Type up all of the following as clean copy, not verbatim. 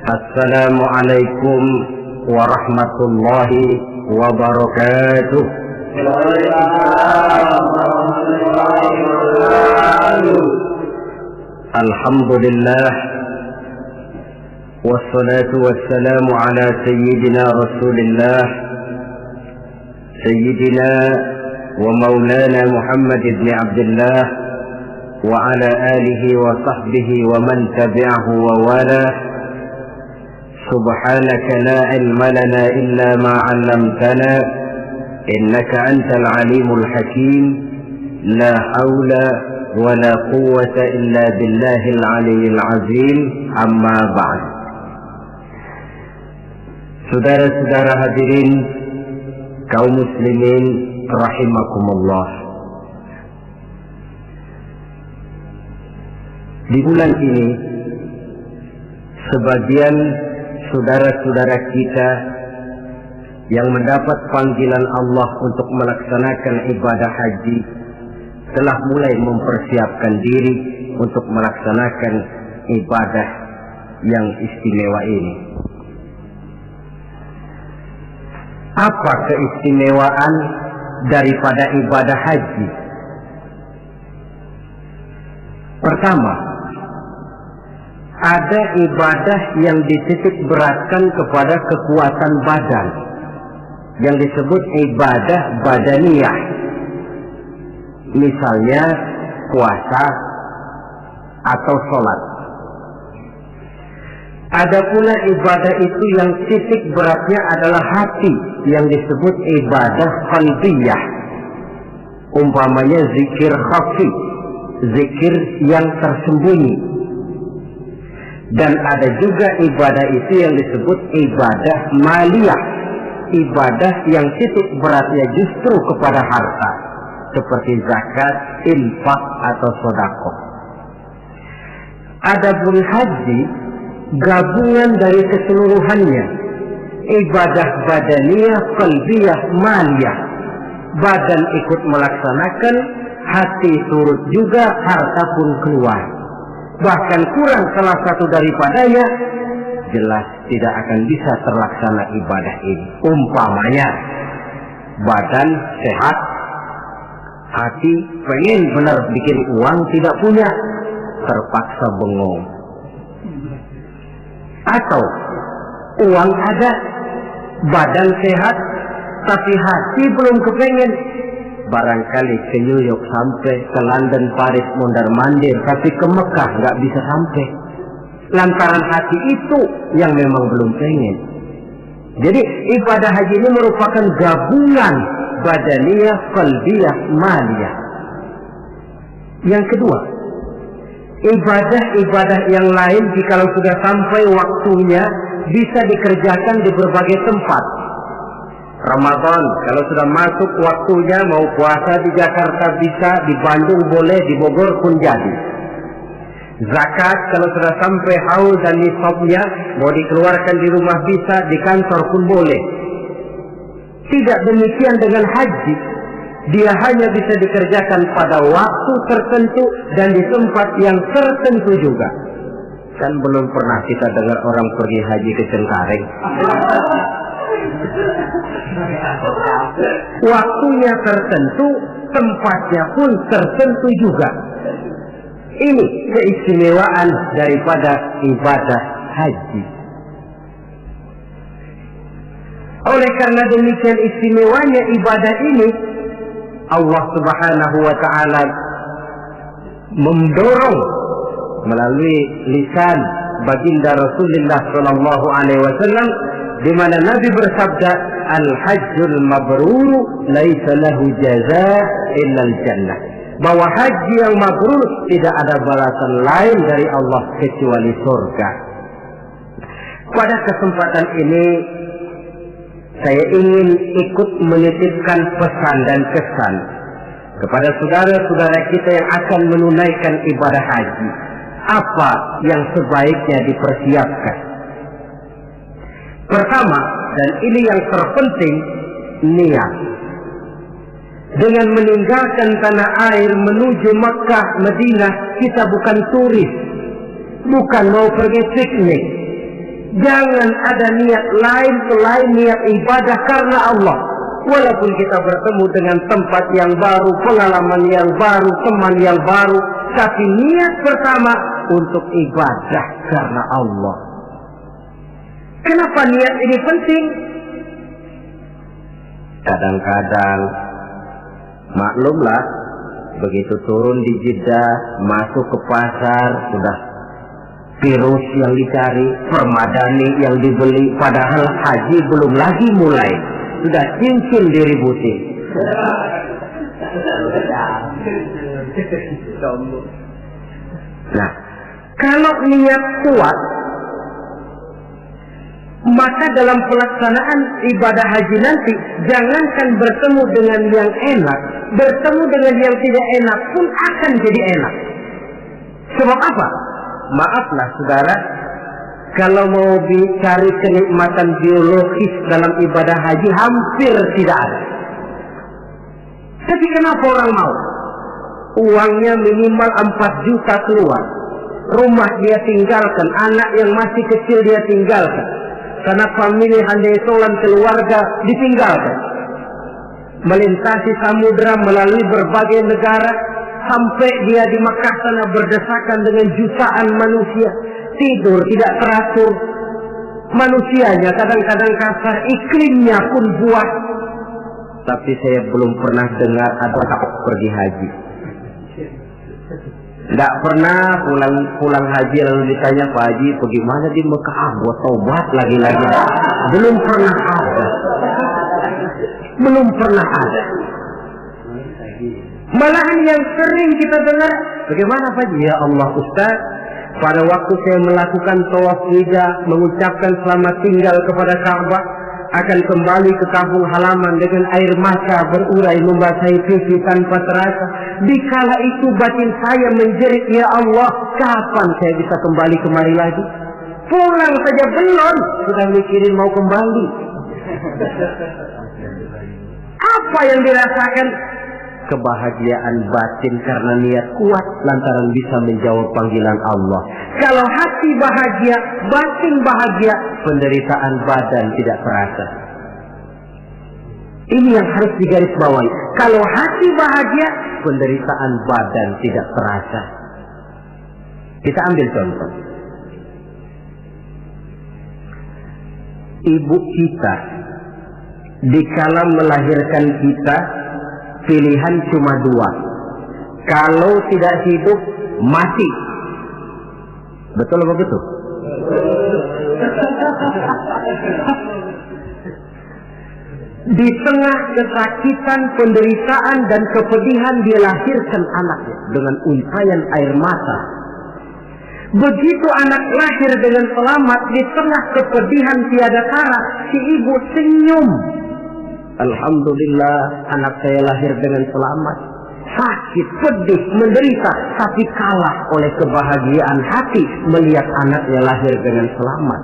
Assalamualaikum warahmatullahi wabarakatuh. Alhamdulillah, wassalatu wassalamu ala sayyidina Rasulillah, sayyidina wa maulana Muhammad ibn Abdullah wa ala alihi wa sahbihi wa man tabi'ahu wa wala. Subhanaka la ilma lana illa ma 'allamtana innaka antal alimul hakim. La haula wa la quwwata illa billahil aliyyil azim. Amma ba'd. Saudara-saudara hadirin kaum muslimin rahimakumullah. Di bulan ini sebagian saudara-saudara kita yang mendapat panggilan Allah untuk melaksanakan ibadah haji telah mulai mempersiapkan diri untuk melaksanakan ibadah yang istimewa ini. Apa keistimewaan daripada ibadah haji? Pertama, ada ibadah yang dititik beratkan kepada kekuatan badan, yang disebut ibadah badaniyah. Misalnya puasa atau sholat. Ada pula ibadah itu yang titik beratnya adalah hati, yang disebut ibadah qalbiyah. Umpamanya zikir khafi, zikir yang tersembunyi. Dan ada juga ibadah itu yang disebut ibadah maliyah, ibadah yang titik beratnya justru kepada harta, seperti zakat, infak atau sedekah. Adapun haji gabungan dari keseluruhannya, ibadah badaniyah, qalbiyah, maliyah. Badan ikut melaksanakan, hati turut juga, harta pun keluar. Bahkan kurang salah satu daripadanya, jelas tidak akan bisa terlaksana ibadah ini. Umpamanya badan sehat, hati pengen benar bikin uang, tidak punya, terpaksa bengong. Atau uang ada, badan sehat, tapi hati belum kepengen. Barangkali ke New York sampai, ke London, Paris, mondar-mandir, tapi ke Mekah nggak bisa sampai. Lantaran hati itu yang memang belum pengen. Jadi ibadah haji ini merupakan gabungan badaniyah, qalbiyah, maliyah. Yang kedua, ibadah-ibadah yang lain jikalau sudah sampai waktunya bisa dikerjakan di berbagai tempat. Ramadan kalau sudah masuk waktunya, mau puasa di Jakarta bisa, di Bandung boleh, di Bogor pun jadi. Zakat kalau sudah sampai haul dan nisabnya, mau dikeluarkan di rumah bisa, di kantor pun boleh. Tidak demikian dengan haji. Dia hanya bisa dikerjakan pada waktu tertentu dan di tempat yang tertentu juga. Kan belum pernah kita dengar orang pergi haji ke Cengkareng. Waktunya tertentu, tempatnya pun tertentu juga. Ini keistimewaan daripada ibadah haji. Oleh karena demikian istimewanya ibadah ini, Allah Subhanahu wa ta'ala mendorong melalui lisan baginda Rasulullah sallallahu alaihi wasallam, di mana Nabi bersabda, al-hajjul mabrur laisa lahu jazaa illa al-jannah. Bahwa haji yang mabrur tidak ada balasan lain dari Allah kecuali surga. Pada kesempatan ini saya ingin ikut menitipkan pesan dan kesan kepada saudara-saudara kita yang akan menunaikan ibadah haji. Apa yang sebaiknya dipersiapkan? Pertama, dan ini yang terpenting, niat. Dengan meninggalkan tanah air menuju Makkah, Madinah, kita bukan turis, bukan mau pergi piknik, Jangan ada niat lain selain niat ibadah karena Allah. Walaupun kita bertemu dengan tempat yang baru, pengalaman yang baru, teman yang baru, tapi niat pertama untuk ibadah karena Allah. Kenapa niat ini penting? Kadang-kadang maklumlah, begitu turun di Jeddah, masuk ke pasar, sudah virus yang dicari, permadani yang dibeli, padahal haji belum lagi mulai, sudah cincin diributin. Nah, kalau niat kuat, maka dalam pelaksanaan ibadah haji nanti, jangankan bertemu dengan yang enak, bertemu dengan yang tidak enak pun akan jadi enak. Sebab apa? Maaflah saudara, kalau mau dicari kenikmatan biologis dalam ibadah haji hampir tidak ada. Tapi kenapa orang mau? Uangnya minimal 4 juta keluar, rumah dia tinggalkan, anak yang masih kecil dia tinggalkan, karena famili handai solan keluarga ditinggalkan, melintasi samudra melalui berbagai negara, sampai dia di Makkah sana berdesakan dengan jutaan manusia, tidur tidak teratur, manusianya kadang-kadang kasar, iklimnya pun buah. Tapi saya belum pernah dengar ada pergi haji. Tidak pernah pulang haji lalu ditanya, Pak Haji bagaimana di Mekah, buat taubat lagi-lagi. Belum pernah ada. Belum pernah ada. Malahan yang sering kita dengar, bagaimana Pak Haji? Ya Allah Ustaz, pada waktu saya melakukan tawaf wida, mengucapkan selamat tinggal kepada Ka'bah, akan kembali ke kampung halaman dengan air mata berurai membasahi pipi tanpa terasa. Dikala itu batin saya menjerit, ya Allah, kapan saya bisa kembali kemari lagi? Pulang saja belum, sudah mikirin mau kembali. Apa yang dirasakan? Kebahagiaan batin karena niat kuat lantaran bisa menjawab panggilan Allah. Kalau hati bahagia, batin bahagia, penderitaan badan tidak terasa. Ini yang harus digarisbawahi. Kalau hati bahagia, penderitaan badan tidak terasa. Kita ambil contoh. Ibu kita dikala melahirkan kita, pilihan cuma 2. Kalau tidak hidup, mati. Betul apa betul? Di tengah kesakitan, penderitaan dan kepedihan dia lahirkan anaknya dengan untayan air mata. Begitu anak lahir dengan selamat, di tengah kepedihan tiada tara, si ibu senyum. Alhamdulillah, anak saya lahir dengan selamat. Sakit, pedih, menderita, tapi kalah oleh kebahagiaan hati melihat anaknya lahir dengan selamat.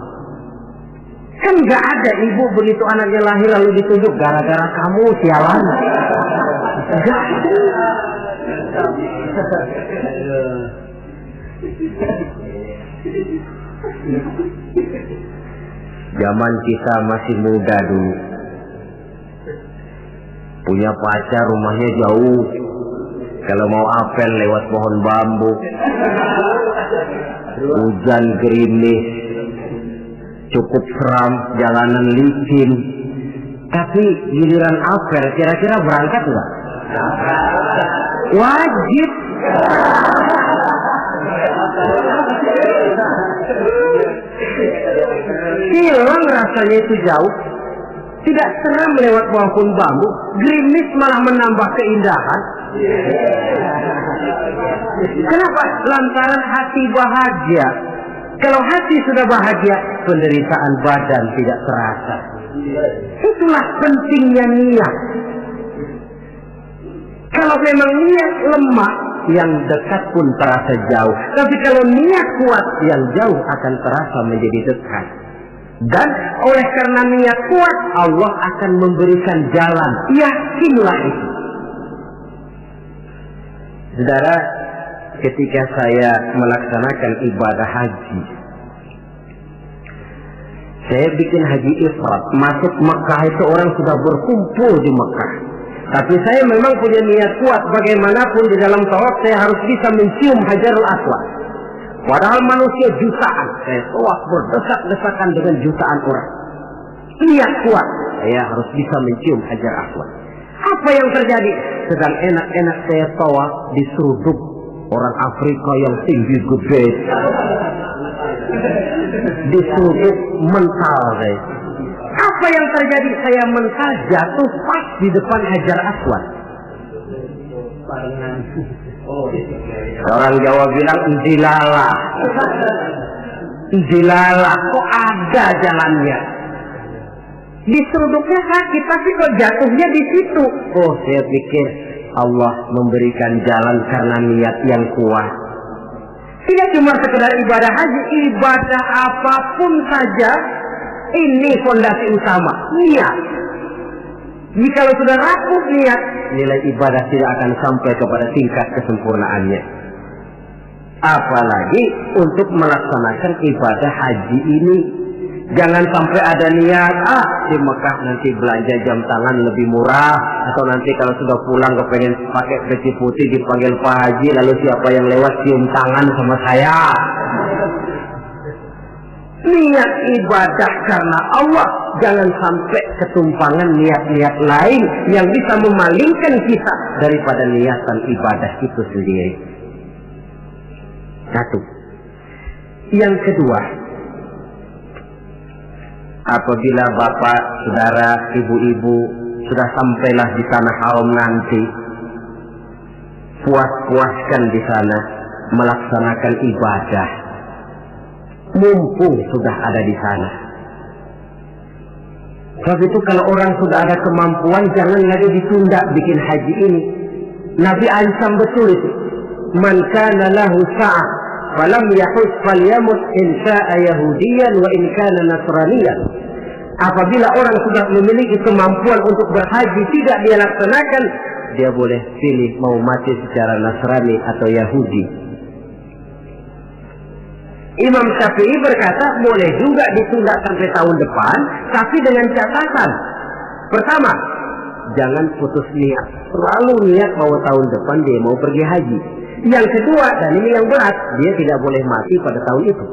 Kan gak ada ibu begitu anaknya lahir lalu ditunjuk, gara-gara kamu sialan. Gak. Zaman kita masih muda dulu, punya pacar rumahnya jauh, kalau mau apel lewat pohon bambu, hujan gerimis, cukup seram, jalanan licin. Tapi giliran apel kira-kira berangkat enggak? Wajib. Hilang rasanya itu jauh. Tidak seram lewat pohon bambu, gerimis malah menambah keindahan. Kenapa? Lantaran hati bahagia. Kalau hati sudah bahagia, penderitaan badan tidak terasa. Itulah pentingnya niat. Kalau memang niat lemah, yang dekat pun terasa jauh. Tapi kalau niat kuat, yang jauh akan terasa menjadi dekat. Dan oleh karena niat kuat, Allah akan memberikan jalan. Yakinlah itu. Saudara, ketika saya melaksanakan ibadah haji, Saya bikin haji ifrat, masuk Mekah itu orang sudah berkumpul di Mekah. Tapi saya memang punya niat kuat, bagaimanapun di dalam tawaf saya harus bisa mencium Hajarul Aswad. Padahal manusia jutaan, saya tawaf berdesak-desakan dengan jutaan orang. Niat kuat, saya harus bisa mencium Hajar Aswad. Apa yang terjadi? Sedang enak-enak saya tawaf, diseruduk orang Afrika yang tinggi gede. Diseruduk mental saya. Apa yang terjadi? Saya mental jatuh pas di depan Hajar Aswad. Orang Jawa bilang njilala. Njilala, kok ada jalannya? Diseruduknya sakit, tapi kok jatuhnya di situ? Oh, saya pikir Allah memberikan jalan karena niat yang kuat. Tidak cuma sekedar ibadah haji, ibadah apapun saja, ini fondasi utama, niat. Jika sudah rapuh niat, nilai ibadah tidak akan sampai kepada tingkat kesempurnaannya. Apalagi untuk melaksanakan ibadah haji ini, jangan sampai ada niat, di Mekah nanti belanja jam tangan lebih murah, atau nanti kalau sudah pulang kepengen pakai peci putih dipanggil Pak Haji, lalu siapa yang lewat cium tangan sama saya. Niat ibadah karena Allah, jangan sampai ketumpangan niat-niat lain yang bisa memalingkan kita daripada niatan ibadah itu sendiri. Satu. Yang kedua, apabila bapak, saudara, ibu-ibu sudah sampailah di tanah haram nanti, puas-puaskan di sana melaksanakan ibadah. Mumpung sudah ada di sana. Sebab itu kalau orang sudah ada kemampuan, jangan lagi ditunda bikin haji ini. Nabi ancam betul itu. Man kana lahu sa'ah falam yahus falyamut in sya'a yahudiyan wa in kana nasraniyan. Apabila orang sudah memiliki kemampuan untuk berhaji tidak dia laksanakan, dia boleh pilih mau mati secara Nasrani atau Yahudi. Imam Syafi'i berkata boleh juga ditunda sampai tahun depan, tapi dengan catatan. Pertama, jangan putus niat. Selalu niat bahwa tahun depan dia mau pergi haji. Yang kedua, dan ini yang berat, dia tidak boleh mati pada tahun itu.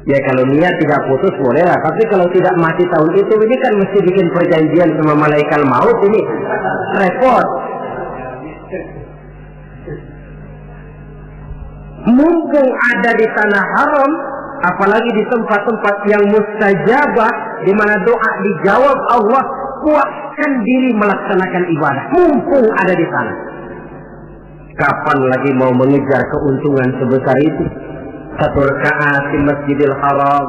Ya kalau niat tidak putus boleh lah, tapi kalau tidak mati tahun itu, ini kan mesti bikin perjanjian sama malaikat maut, ini repot. Mumpung ada di tanah haram, apalagi di tempat-tempat yang mustajabah, di mana doa dijawab Allah, kuatkan diri melaksanakan ibadah. Mumpung ada di sana. Kapan lagi mau mengejar keuntungan sebesar itu? 1 rakaat di Masjidil Haram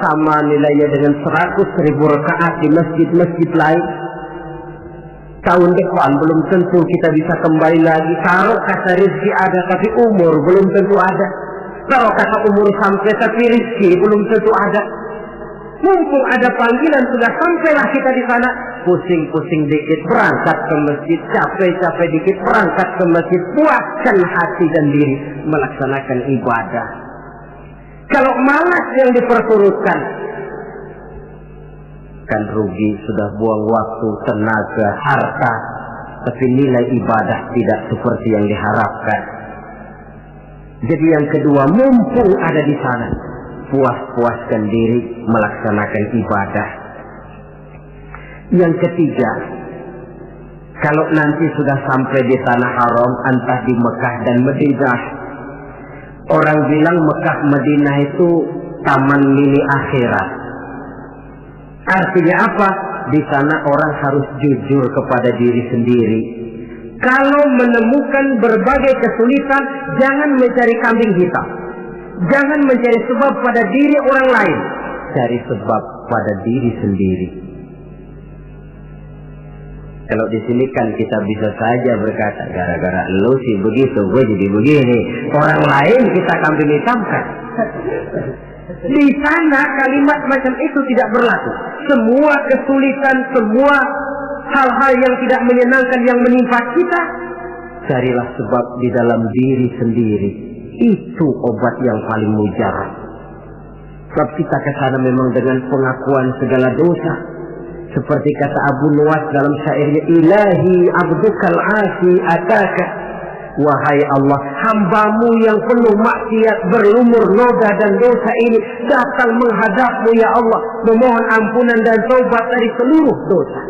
sama nilainya dengan 100.000 rakaat di masjid-masjid lain. Tahun depan belum tentu kita bisa kembali lagi. Taruh kata rezeki ada, tapi umur belum tentu ada. Taruh kata umur sampai, tapi rezeki belum tentu ada. Mumpung ada panggilan, sudah sampailah kita di sana. Pusing-pusing dikit berangkat ke masjid, capek-capek dikit berangkat ke masjid. Puaskan hati dan diri melaksanakan ibadah. Kalau malas yang diperturutkan, kan rugi, sudah buang waktu, tenaga, harta, tapi nilai ibadah tidak seperti yang diharapkan. Jadi yang kedua, mumpung ada di sana, puas-puaskan diri melaksanakan ibadah. Yang ketiga, kalau nanti sudah sampai di tanah haram, entah di Mekah dan Madinah, orang bilang Mekah Madinah itu taman mini akhirat. Artinya apa? Di sana orang harus jujur kepada diri sendiri. Kalau menemukan berbagai kesulitan, jangan mencari kambing hitam. Jangan mencari sebab pada diri orang lain. Cari sebab pada diri sendiri. Kalau di sini kan kita bisa saja berkata, gara-gara lu sih begitu, gue jadi begini. Orang lain kita kambing hitamkan. Di sana kalimat macam itu tidak berlaku. Semua kesulitan, semua hal-hal yang tidak menyenangkan yang menimpa kita, carilah sebab di dalam diri sendiri. Itu obat yang paling mujarab. Sebab kita ke sana memang dengan pengakuan segala dosa. Seperti kata Abu Nuwas dalam syairnya, Ilahi abdukal asi ataka. Wahai Allah, hambamu yang penuh maksiat, berlumur noda dan dosa ini datang menghadapmu ya Allah, memohon ampunan dan taubat dari seluruh dosa.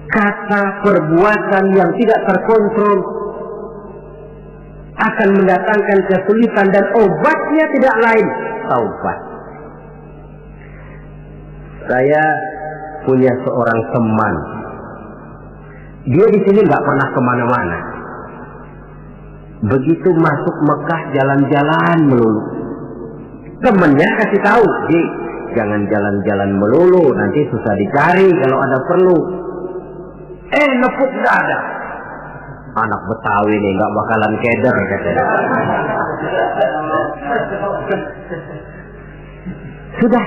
Kata perbuatan yang tidak terkontrol akan mendatangkan kesulitan dan obatnya tidak lain taubat. Saya punya seorang teman. Dia di sini nggak pernah kemana-mana. Begitu masuk Mekah jalan-jalan melulu. Temennya kasih tahu, jangan jalan-jalan melulu, nanti susah dicari kalau ada perlu. Nepuk dada. Anak Betawi nih nggak bakalan keder katanya. Sudah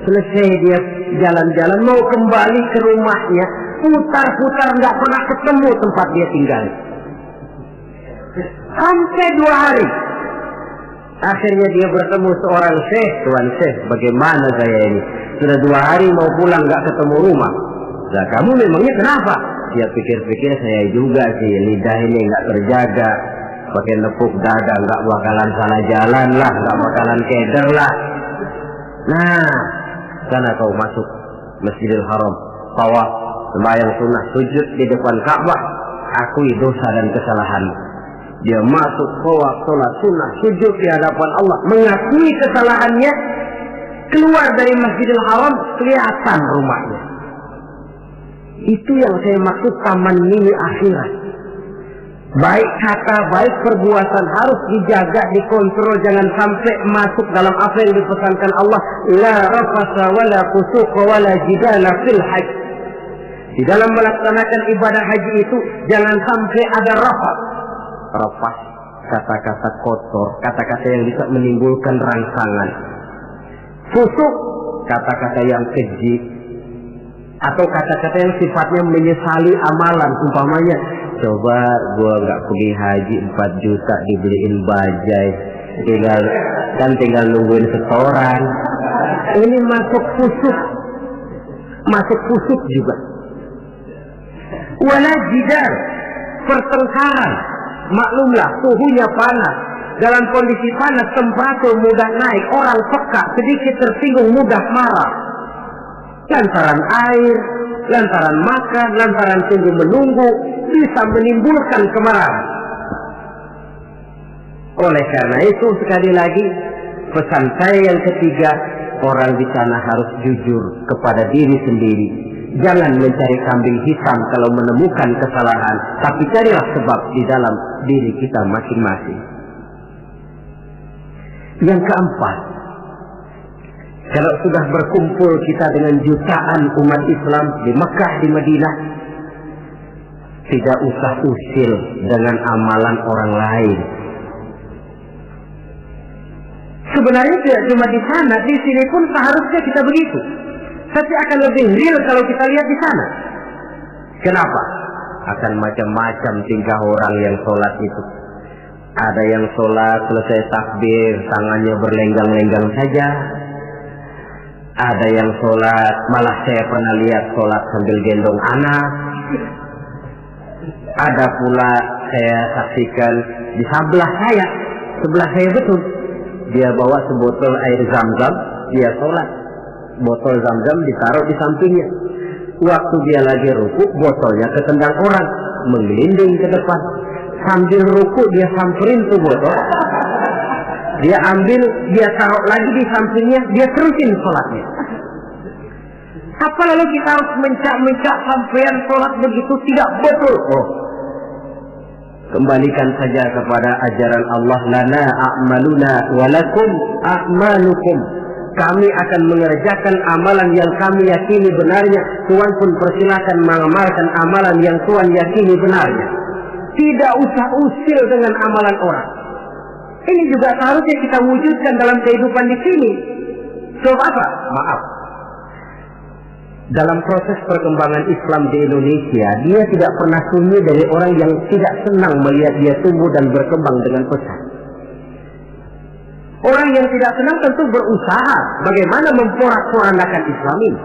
selesai dia jalan-jalan mau kembali ke rumahnya, putar-putar nggak pernah ketemu tempat dia tinggal. Sampai 2 hari. Akhirnya dia bertemu seorang syekh. Tuan syekh, bagaimana saya ini? Sudah 2 hari mau pulang nggak ketemu rumah. Nah, kamu memangnya kenapa? Dia pikir-pikir, saya juga sih, lidah ini nggak terjaga, pakai nepuk dada, nggak bakalan salah jalan lah, nggak bakalan keder lah. Nah, sana kau masuk Masjidil Haram, tawaf, sembahyang sunnah, sujud di depan Ka'bah, akui dosa dan kesalahan. Dia masuk tawaf, sholat sunnah, sujud di hadapan Allah, mengakui kesalahannya, keluar dari Masjidil Haram, kelihatan rumahnya. Itu yang saya maksud taman mini akhirat. Baik kata, baik perbuatan harus dijaga, dikontrol, jangan sampai masuk dalam apa yang dipesankan Allah. La rafasa wala fusuqa wala jidala fil hajj. Di dalam melaksanakan ibadah haji itu jangan sampai ada rafas. Rafas, kata-kata kotor, kata-kata yang bisa menimbulkan rangsangan. Fusuk, kata-kata yang keji, atau kata-kata yang sifatnya menyesali amalan. Umpamanya, coba gua nggak pergi haji 4 juta dibeliin bajai, tinggal nungguin setoran. Ini masuk fusuk juga. Wala jidal, pertengkaran. Maklumlah suhunya panas. Dalam kondisi panas temperatur mudah naik, orang peka, sedikit tersinggung mudah marah. Lantaran air, lantaran makan, lantaran tunggu menunggu, bisa menimbulkan kemarahan. Oleh karena itu, sekali lagi, pesan saya yang ketiga, orang di sana harus jujur kepada diri sendiri. Jangan mencari kambing hitam kalau menemukan kesalahan, tapi carilah sebab di dalam diri kita masing-masing. Yang keempat, kalau sudah berkumpul kita dengan jutaan umat Islam di Mekah, di Madinah, tidak usah usil dengan amalan orang lain. Sebenarnya tidak cuma di sana, di sini pun seharusnya kita begitu. Tapi akan lebih real kalau kita lihat di sana. Kenapa? Akan macam-macam tingkah orang yang sholat itu. Ada yang sholat selesai takbir, tangannya berlenggang-lenggang saja. Ada yang sholat, malah saya pernah lihat sholat sambil gendong anak. Ada pula saya saksikan di sebelah saya betul. Dia bawa sebotol air zam-zam, dia sholat. Botol zam-zam ditaruh di sampingnya. Waktu dia lagi rukuk, botolnya ketendang orang, menggelinding ke depan. Sambil rukuk dia samperin tuh botol. Dia ambil, dia taruh lagi di sampingnya, dia terusin sholatnya. Apa lalu kita harus mencak-mencak sampean sholat begitu? Tidak betul. Kembalikan saja kepada ajaran Allah. Lana a'maluna walakum a'malukum. Kami akan mengerjakan amalan yang kami yakini benarnya. Tuhan pun persilakan mengamalkan amalan yang Tuhan yakini benarnya. Tidak usah usil dengan amalan orang. Ini juga seharusnya kita wujudkan dalam kehidupan di sini. Coba apa? Maaf. Dalam proses perkembangan Islam di Indonesia, dia tidak pernah sunyi dari orang yang tidak senang melihat dia tumbuh dan berkembang dengan pesat. Orang yang tidak senang tentu berusaha bagaimana memporak-porandakan Islam ini.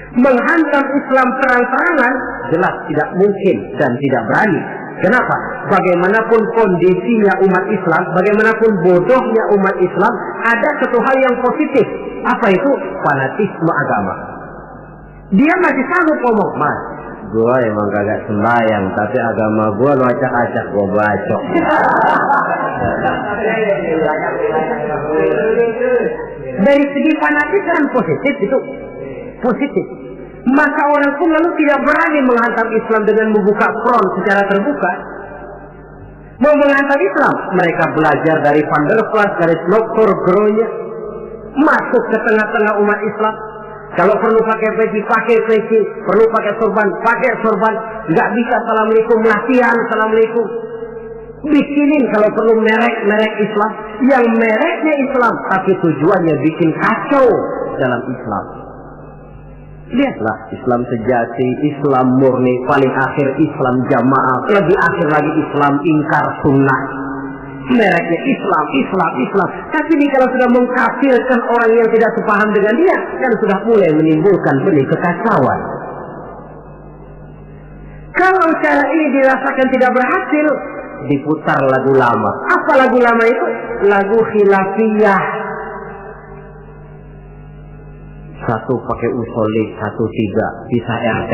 Menghantam Islam terang-terangan jelas tidak mungkin dan tidak berani. Kenapa? Bagaimanapun kondisinya umat Islam, bagaimanapun bodohnya umat Islam, ada satu hal yang positif. Apa itu? Fanatisme agama. Dia masih sanggup ngomong, Mas, gua emang kagak sembahyang, tapi agama gua lu acak-acak, gua bacok. Dari segi fanatisme positif itu positif. Maka orang pun lalu tidak berani menghantam Islam dengan membuka front secara terbuka. Mau menghantam Islam, mereka belajar dari Van der Plas, dari Dr. Gronya, masuk ke tengah-tengah umat Islam. Kalau perlu pakai peci, pakai peci. Perlu pakai sorban, pakai sorban. Nggak bisa assalamualaikum, latihan assalamualaikum. Bikinin kalau perlu merek Islam. Yang mereknya Islam, tapi tujuannya bikin kacau dalam Islam. Lihatlah Islam sejati, Islam murni, paling akhir Islam jamaah, lebih akhir lagi Islam ingkar sunnah. Mereknya Islam. Tapi ini kalau sudah mengkafirkan orang yang tidak sepaham dengan dia, kan sudah mulai menimbulkan benih kekacauan. Kalau cara ini dirasakan tidak berhasil, diputar lagu lama. Apa lagu lama itu? Lagu khilafiyah. Satu pakai usolid, satu tidak, bisa RT.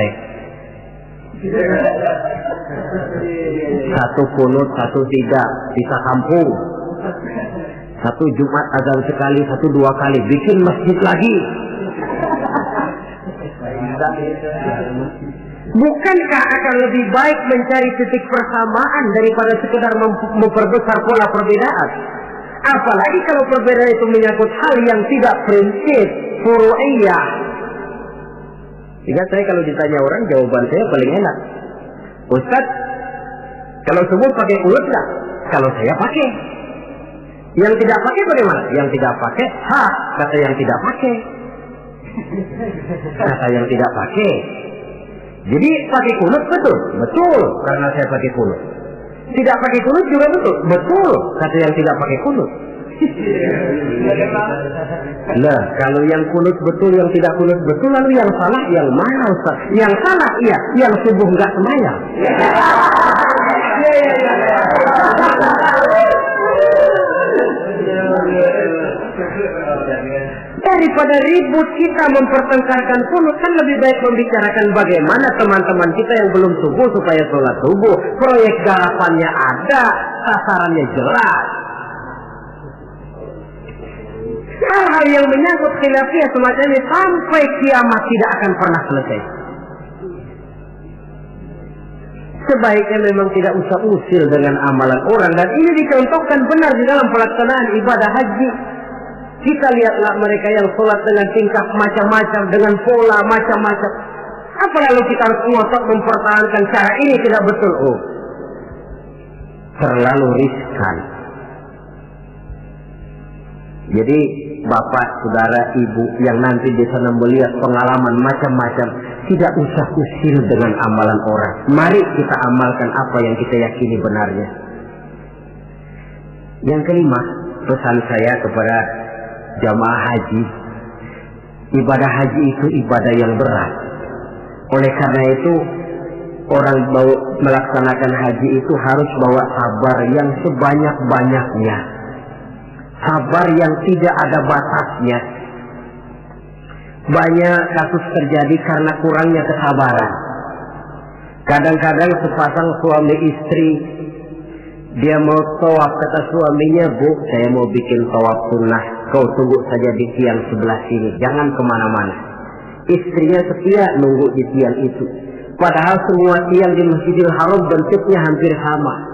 Satu kunut, satu tidak, bisa kampung. Satu Jumat azan sekali, satu dua kali, bikin masjid lagi. Bukankah akan lebih baik mencari titik persamaan daripada sekedar memperbesar pola perbedaan? Apalagi kalau perbedaan itu menyangkut hal yang tidak prinsip, furu'iyah. Sehingga saya kalau ditanya orang, jawaban saya paling enak. Ustaz, kalau subuh pakai ulut nggak? Kalau saya pakai. Yang tidak pakai bagaimana? Yang tidak pakai, kata yang tidak pakai. Kata yang tidak pakai. Jadi pakai kunut betul? Betul, karena saya pakai kunut. Tidak pakai kunut juga betul? Betul, kata yang tidak pakai kunut. Nah, kalau yang kunut betul, yang tidak kunut betul, lalu yang salah yang mana Ustaz? Yang salah iya, yang subuh nggak semayang. Daripada ribut kita mempertengkarkan kunut, kan lebih baik membicarakan bagaimana teman-teman kita yang belum subuh supaya sholat subuh. Proyek garapannya ada, sasarannya jelas. Hal-hal yang menyangkut khilafiyah semacam ini sampai kiamat tidak akan pernah selesai. Sebaiknya memang tidak usah usil dengan amalan orang, dan ini dicontohkan benar di dalam pelaksanaan ibadah haji. Kita lihatlah mereka yang sholat dengan tingkah macam-macam, dengan pola macam-macam. Apa lalu kita harus ngotot mempertahankan cara ini tidak betul? Oh, terlalu riskan. Jadi bapak, saudara, ibu yang nanti di sana melihat pengalaman macam-macam, tidak usah usil dengan amalan orang. Mari kita amalkan apa yang kita yakini benarnya. Yang kelima, pesan saya kepada jamaah haji, ibadah haji itu ibadah yang berat. Oleh karena itu, orang melaksanakan haji itu harus bawa sabar yang sebanyak-banyaknya. Sabar yang tidak ada batasnya. Banyak kasus terjadi karena kurangnya kesabaran. Kadang-kadang sepasang suami istri, dia mau tawaf, kata suaminya, Bu, saya mau bikin tawaf sunnah, kau tunggu saja di tiang sebelah sini, jangan kemana-mana. Istrinya setia nunggu di tiang itu. Padahal semua tiang di Masjidil Haram bentuknya hampir sama.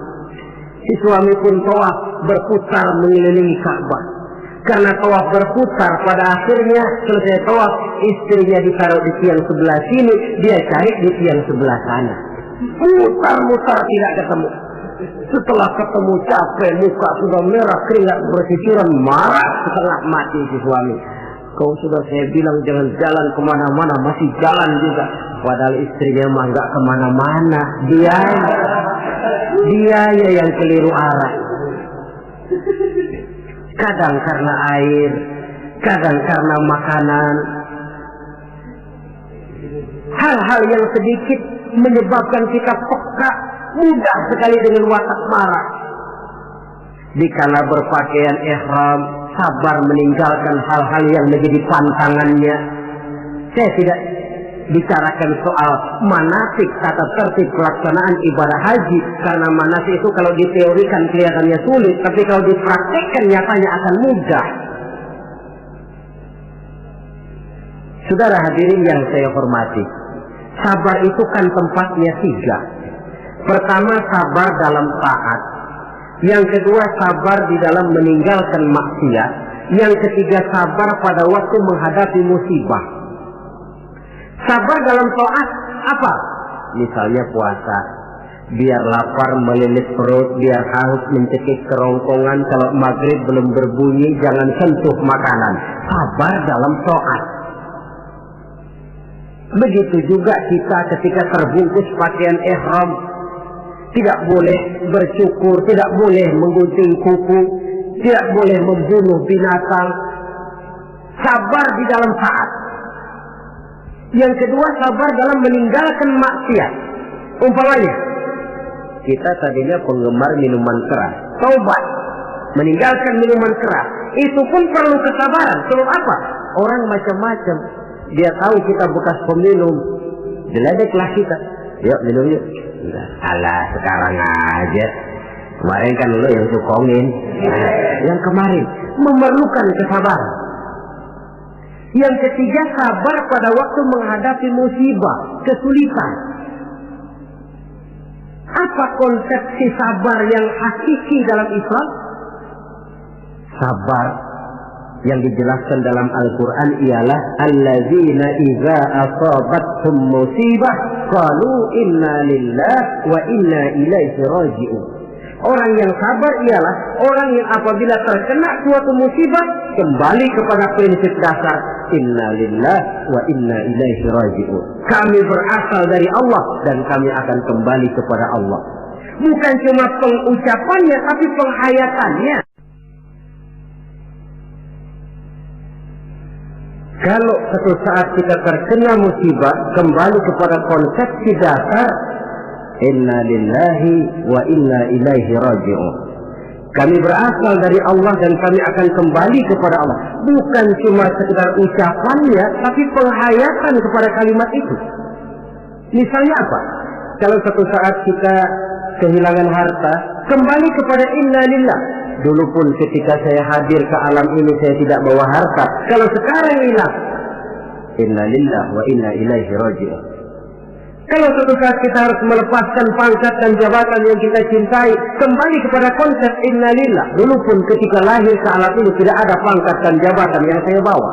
Si suami pun tawaf berputar mengelilingi Ka'bah. Karena tawaf berputar, pada akhirnya selesai tawaf, istrinya ditaruh di tiang sebelah sini, dia cari di tiang sebelah sana. Mutar-mutar tidak ketemu. Setelah ketemu capek, muka sudah merah, keringat bercucuran, marah setengah mati si suami. Kau sudah saya bilang jangan jalan kemana-mana, masih jalan juga. Padahal istrinya mah nggak kemana-mana, dia yang keliru arah. kadang karena air, kadang karena makanan. Hal-hal yang sedikit menyebabkan kita peka, mudah sekali dengan watak marah. Dikala berpakaian ihram, sabar meninggalkan hal-hal yang menjadi pantangannya. Saya tidak bicarakan soal manasik, tata tertib pelaksanaan ibadah haji, karena manasik itu kalau diteorikan kelihatannya sulit, tapi kalau dipraktekkan nyatanya akan mudah. Saudara hadirin yang saya hormati, sabar itu kan tempatnya 3. Pertama, sabar dalam taat. Yang kedua, sabar di dalam meninggalkan maksiat. Yang ketiga, sabar pada waktu menghadapi musibah. Sabar dalam taat apa? Misalnya puasa. Biar lapar melilit perut, biar haus mencekik kerongkongan, kalau maghrib belum berbunyi jangan sentuh makanan. Sabar dalam taat. Begitu juga kita ketika terbungkus pakaian ihram, tidak boleh bercukur, tidak boleh menggunting kuku, tidak boleh membunuh binatang. Sabar di dalam taat. Yang kedua, sabar dalam meninggalkan maksiat. Umpamanya, kita tadinya penggemar minuman keras, taubat, meninggalkan minuman keras. Itu pun perlu kesabaran. Sebab apa? Orang macam-macam. Dia tahu kita bekas peminum, diledeklah kita. Yuk minum yuk. Alah, sekarang aja. Kemarin kan lo yang sukongin. Yang kemarin memerlukan kesabaran. Yang ketiga, sabar pada waktu menghadapi musibah, kesulitan. Apa konsepsi sabar yang hakiki dalam Islam? Sabar yang dijelaskan dalam Al-Quran ialah allazina idza asabathum musibah qalu inna lillahi wa inna ilaihi raji'un. Orang yang sabar ialah orang yang apabila terkena suatu musibah kembali kepada prinsip dasar inna lillahi wa inna ilaihi raji'un. Kami berasal dari Allah dan kami akan kembali kepada Allah. Bukan cuma pengucapannya tapi penghayatannya. Kalau suatu saat kita terkena musibah, kembali kepada konsepsi dasar inna lillahi wa inna ilaihi raji'un. Kami berasal dari Allah dan kami akan kembali kepada Allah. Bukan cuma sekedar ucapannya, tapi penghayatan kepada kalimat itu. Misalnya apa? Kalau suatu saat kita kehilangan harta, kembali kepada inna lillah. Dulu pun ketika saya hadir ke alam ini saya tidak bawa harta. Kalau sekarang hilang, inna lillah wa inna ilaihi raji'un. Kalau suatu saat kita harus melepaskan pangkat dan jabatan yang kita cintai, kembali kepada konsep inna lillah. Dulu pun ketika lahir ke alam ini tidak ada pangkat dan jabatan yang saya bawa.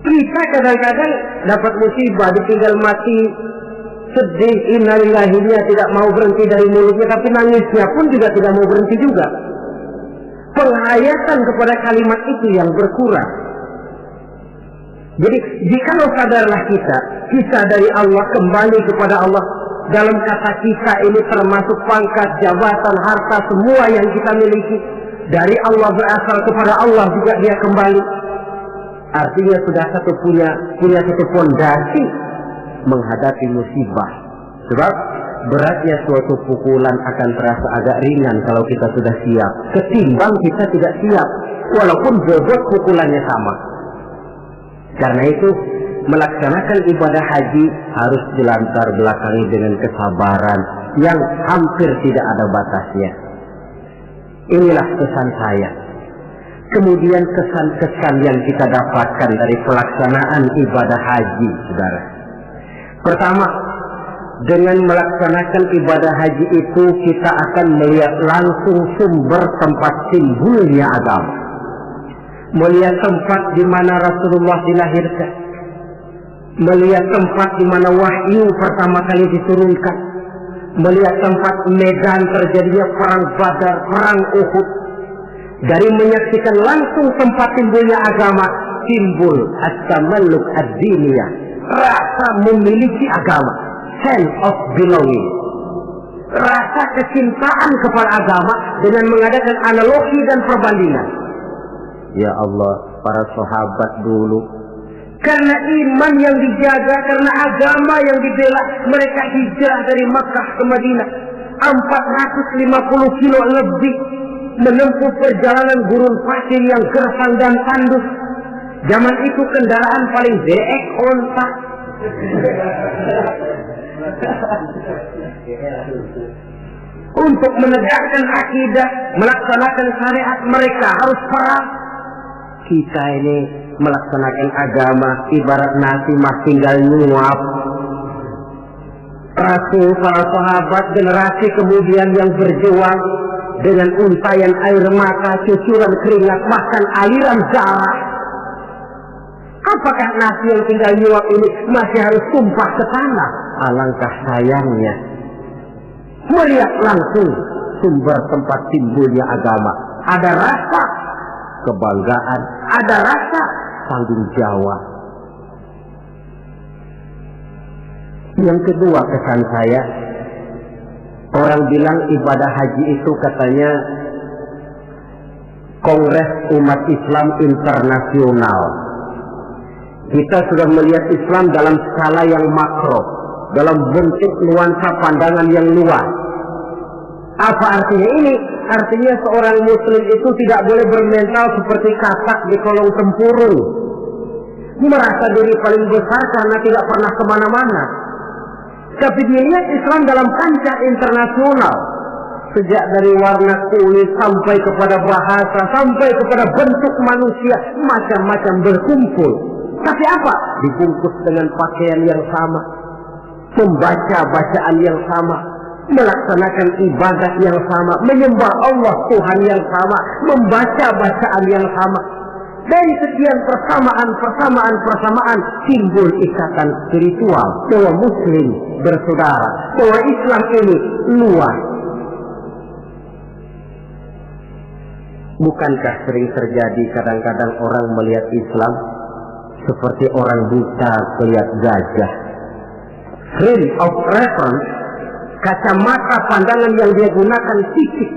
Kita kadang-kadang dapat musibah, ditinggal mati, sedih, innalillahinya tidak mau berhenti dari mulutnya, tapi nangisnya pun juga tidak mau berhenti juga. Penghayatan kepada kalimat itu yang berkurang. Jadi jikalau sadarlah kita, kisah dari Allah kembali kepada Allah. Dalam kata kita ini termasuk pangkat, jabatan, harta, semua yang kita miliki. Dari Allah berasal kepada Allah juga dia kembali. Artinya sudah punya satu fondasi menghadapi musibah. Sebab beratnya suatu pukulan akan terasa agak ringan kalau kita sudah siap, ketimbang kita tidak siap walaupun bobot pukulannya sama. Karena itu melaksanakan ibadah haji harus dilantar belakangi dengan kesabaran yang hampir tidak ada batasnya. Inilah pesan saya. Kemudian kesan-kesan yang kita dapatkan dari pelaksanaan ibadah haji, saudara. Pertama, dengan melaksanakan ibadah haji itu kita akan melihat langsung sumber tempat timbulnya agama. Melihat tempat di mana Rasulullah dilahirkan. Melihat tempat di mana wahyu pertama kali diturunkan. Melihat tempat medan terjadinya perang Badar, perang Uhud. Dari menyaksikan langsung tempat timbulnya agama, timbul at-tamalluk ad-diniyah, rasa memiliki agama, sense of belonging. rasa kecintaan kepada agama dengan mengadakan analogi dan perbandingan. Ya Allah, para sahabat dulu karena iman yang dijaga, karena agama yang dibela, mereka hijrah dari Makkah ke Madinah 450 kilo lebih, menempuh perjalanan gurun pasir yang gersang dan tandus. Zaman itu kendaraan paling deek onta. Untuk menegakkan akidah, melaksanakan syariat, mereka harus perang. Kita ini melaksanakan agama ibarat nasi mah tinggal nyuap. Rasul, para sahabat, generasi kemudian yang berjuang dengan untayan air mata, cucuran keringat, bahkan aliran darah. Apakah nasi yang tinggal nyuap ini masih harus tumpah ke tanah? Alangkah sayangnya melihat langsung sumber tempat timbulnya agama. Ada rasa kebanggaan, ada rasa tanggung jawab. Yang kedua kesan saya, orang bilang ibadah haji itu katanya Kongres Umat Islam Internasional. Kita sudah melihat Islam dalam skala yang makro, dalam bentuk nuansa pandangan yang luas. Apa artinya ini? Artinya seorang muslim itu tidak boleh bermental seperti katak di kolong tempurung, merasa diri paling besar karena tidak pernah kemana-mana. Tapi dilihat Islam dalam kancah internasional, sejak dari warna kulit sampai kepada bahasa, sampai kepada bentuk manusia, macam-macam berkumpul. Tapi apa? Dibungkus dengan pakaian yang sama, membaca bacaan yang sama, melaksanakan ibadah yang sama, menyembah Allah Tuhan yang sama, membaca bacaan yang sama. Dari sekian persamaan timbul ikatan spiritual bahwa muslim bersaudara, bahwa Islam ini luas. Bukankah sering terjadi kadang-kadang orang melihat Islam seperti orang buta melihat gajah? Frame of reference, kacamata pandangan yang dia gunakan sipit.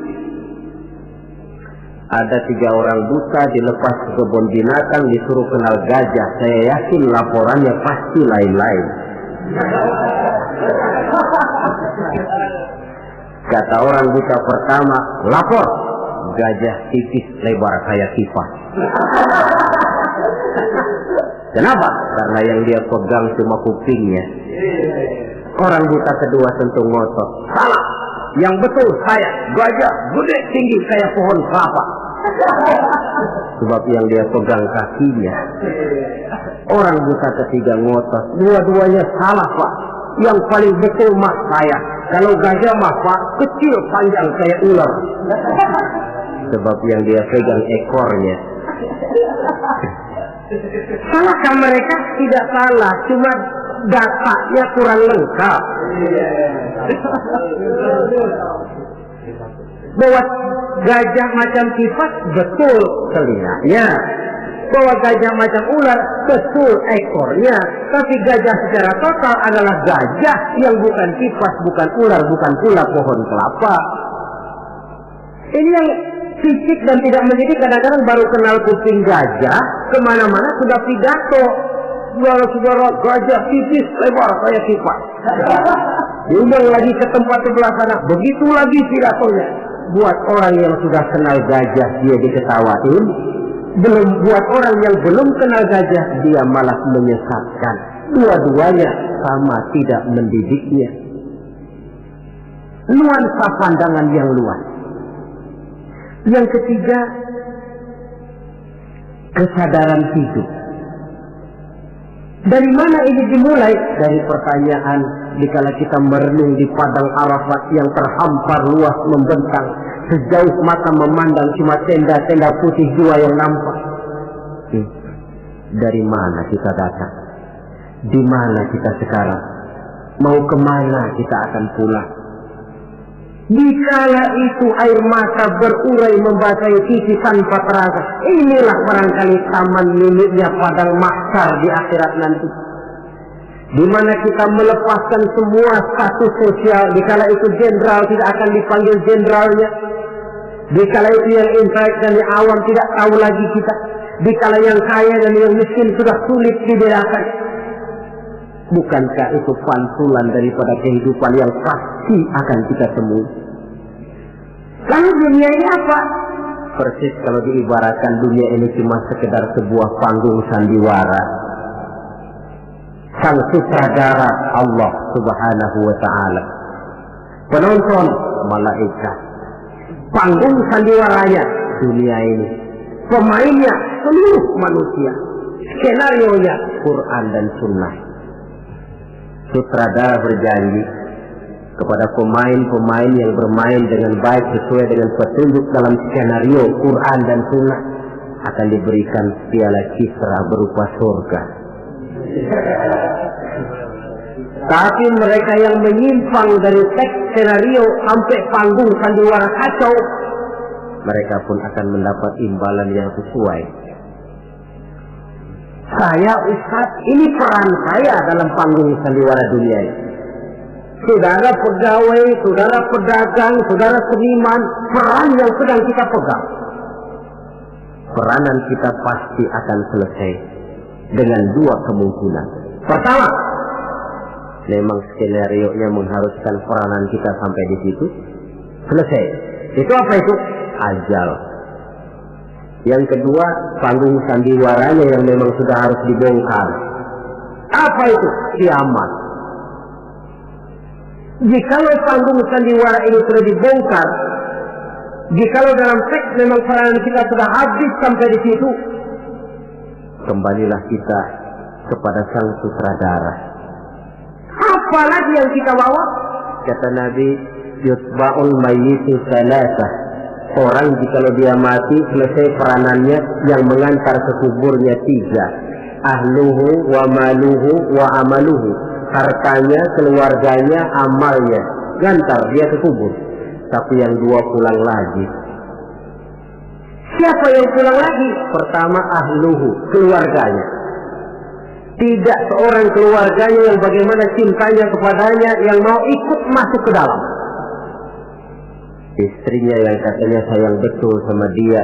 Ada 3 orang buta dilepas ke kebun binatang, disuruh kenal gajah. Saya yakin laporannya pasti lain-lain. Kata orang buta pertama, lapor, gajah tipis lebar kayak kipas. Kenapa? Karena yang dia pegang cuma kupingnya. Orang buta kedua tentu ngotot, salah. Yang betul saya, gajah gede tinggi kayak pohon kelapa. Sebab yang dia pegang kakinya. Orang buta ketiga ngotot, dua-duanya salah Pak. Yang paling betul mah saya. Kalau gajah mah Pak, kecil panjang kayak ular. Sebab yang dia pegang ekornya. Salahkah mereka? Tidak salah, cuma datanya kurang lengkap. Bahwa gajah macam kipas betul telinganya, bahwa gajah macam ular betul ekornya, tapi gajah secara total adalah gajah yang bukan kipas, bukan ular, bukan pula pohon kelapa. Ini yang fisik dan tidak mendidik, kadang-kadang baru kenal kuping gajah, kemana-mana sudah pidato. Saudara-saudara, gajah tipis lebar kayak kipas. Diundang lagi ke tempat sebelah sana, begitu lagi pidatonya. Buat orang yang sudah kenal gajah dia diketawain, belum buat orang yang belum kenal gajah dia malah menyesatkan. Dua-duanya sama tidak mendidiknya. Nuansa pandangan yang luas. Yang ketiga, kesadaran hidup. Dari mana ini dimulai? Dari pertanyaan dikala kita merenung di padang Arafat yang terhampar luas membentang, sejauh mata memandang cuma tenda-tenda putih 2 yang nampak. Dari mana kita datang? Di mana kita sekarang? Mau kemana kita akan pulang? Dikala itu air mata berurai membasahi pipi tanpa terasa. Inilah barangkali taman miliknya padang mahsyar di akhirat nanti. di mana kita melepaskan semua status sosial. Dikala itu jenderal tidak akan dipanggil jenderalnya, dikala itu yang intelek dan yang awam tidak tahu lagi kita, dikala yang kaya dan yang miskin sudah sulit dibedakan. Bukankah itu pantulan daripada kehidupan yang pasti akan kita temui? Lalu dunia ini apa? Persis kalau diibaratkan dunia ini cuma sekedar sebuah panggung sandiwara. Sang sutradara Allah Subhanahu wa ta'ala, penonton malaikat, panggung sandiwaranya dunia ini, pemainnya seluruh manusia, skenarionya Quran dan Sunnah. Sutradara berjanji kepada pemain-pemain yang bermain dengan baik sesuai dengan petunjuk dalam skenario Quran dan Sunnah akan diberikan piala Kisra berupa surga. Tapi mereka yang menyimpang dari teks skenario sampai panggung sandiwara kacau, mereka pun akan mendapat imbalan yang sesuai. Saya Ustaz, ini peran saya dalam panggung sandiwara dunia ini. Saudara pegawai, saudara pedagang, saudara seniman, peran yang sedang kita pegang. Peranan kita pasti akan selesai dengan dua kemungkinan. Pertama, memang skenario-nya mengharuskan peranan kita sampai di situ, selesai. Itu apa itu? Ajal. Yang kedua, panggung sandiwaranya yang memang sudah harus dibongkar. Apa itu? Kiamat. Jikalau panggung sandiwara ini sudah dibongkar, jikalau dalam teks memang peranan kita sudah habis sampai di situ, kembalilah kita kepada sang sutradara. Apa lagi yang kita bawa? Kata Nabi, yutba'ul mayyitu salasah. Orang jikalau dia mati, selesai peranannya, yang mengantar ke kuburnya tiga. Ahluhu wa maluhu wa amaluhu. Hartanya, keluarganya, amalnya. Gantar dia ke kubur. Tapi yang dua pulang lagi. Siapa yang pulang lagi? Pertama ahluhu, keluarganya. Tidak seorang keluarganya yang bagaimana cintanya kepadanya yang mau ikut masuk ke dalam. Istrinya yang katanya sayang betul sama dia,